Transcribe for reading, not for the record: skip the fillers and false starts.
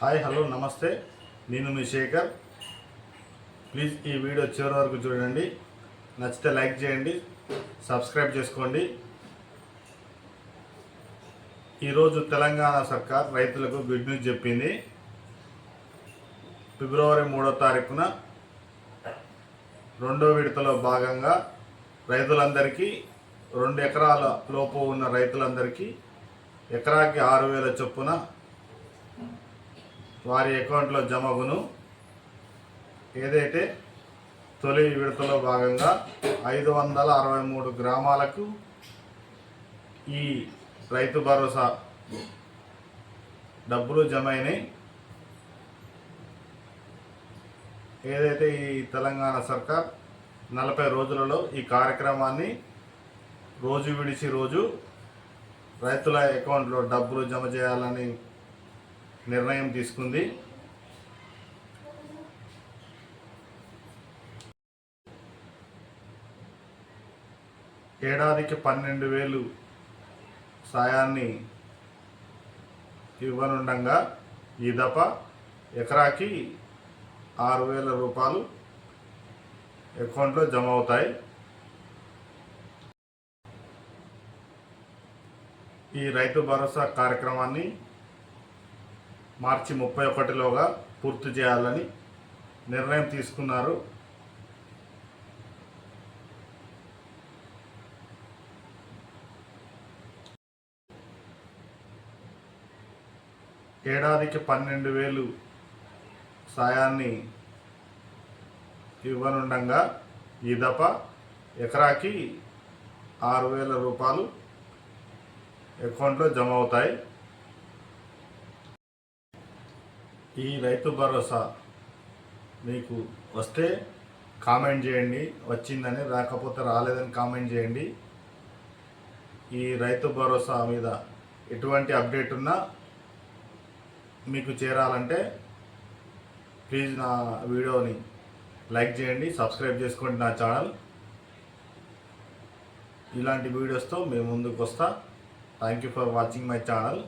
Hi hello నమస్తే, నేను మీ Shekhar. Please ఈ వీడియో చివరి వరకు చూడండి. నచ్చితే లైక్ చేయండి, సబ్స్క్రైబ్ చేసుకోండి. ఈరోజు తెలంగాణ సర్కార్ రైతులకు గుడ్ న్యూస్ చెప్పింది. ఫిబ్రవరి 3వ తారీఖున 2వ విడతలో భాగంగా రైతులందరికీ 2 ఎకరాల లోపు ఉన్న రైతులందరికీ ఎకరాకి 6,000 చొప్పున వారి అకౌంట్లో జమగును. ఏదైతే తొలి విడతలో భాగంగా 563 గ్రామాలకు ఈ రైతు భరోసా డబ్బులు జమ అయినాయి. ఏదైతే ఈ తెలంగాణ సర్కార్ 40 రోజులలో ఈ కార్యక్రమాన్ని రోజు విడిచి రోజు రైతుల అకౌంట్లో డబ్బులు జమ చేయాలని నిర్ణయం తీసుకుంది. ఏడాదికి 12,000 సాయాన్ని ఇవ్వనుండగా ఈ దఫ ఎకరాకి 6,000 రూపాయలు అకౌంట్లో జమ అవుతాయి. ఈ రైతు భరోసా కార్యక్రమాన్ని మార్చి 31లోగా పూర్తి చేయాలని నిర్ణయం తీసుకున్నారు. ఏడాదికి 12,000 సాయాన్ని ఇవ్వనుండగా ఈ దఫ ఎకరాకి 6,000 రూపాయలు అకౌంట్లో జమ అవుతాయి. ఈ రైతు భరోసా మీకు వస్తే కామెంట్ చేయండి, వచ్చిందని. రాకపోతే రాలేదని కామెంట్ చేయండి. ఈ రైతు భరోసా మీద ఎటువంటి అప్డేట్ ఉన్నా మీకు చేరాలంటే ప్లీజ్ నా వీడియోని లైక్ చేయండి, సబ్స్క్రైబ్ చేసుకోండి నా ఛానల్. ఇలాంటి వీడియోస్తో మేము ముందుకు వస్తా. Thank you for watching my channel.